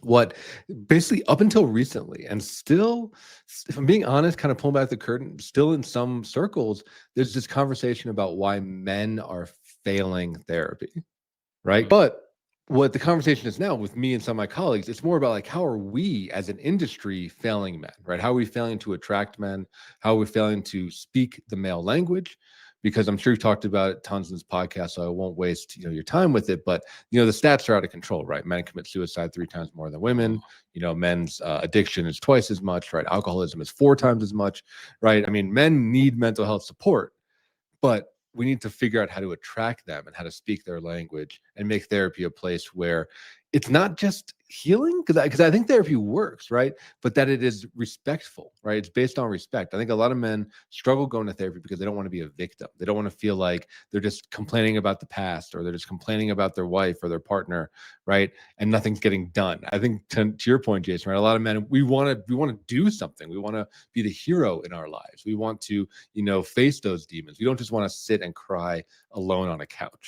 what basically up until recently, and still, if I'm being honest, kind of pulling back the curtain, still in some circles, there's this conversation about why men are failing therapy, right? Mm, But what the conversation is now with me and some of my colleagues, it's more about like how are we as an industry failing men, right? How are we failing to attract men? How are we failing to speak the male language? Because I'm sure you've talked about it tons in this podcast, so I won't waste your time with it. But the stats are out of control, right? Men commit suicide 3 times more than women. mm, Men's addiction is twice as much, right? Alcoholism is 4 times as much, right? I mean, men need mental health support, but we need to figure out how to attract them and how to speak their language and make therapy a place where it's not just healing, because I think therapy works, right? But that it is respectful, right? It's based on respect. I think a lot of men struggle going to therapy because they don't want to be a victim. They don't want to feel like they're just complaining about the past, or they're just complaining about their wife or their partner, right? And nothing's getting done. I think to your point, Jason, right? A lot of men, we want to do something. We want to be the hero in our lives. We want to face those demons. We don't just want to sit and cry alone on a couch.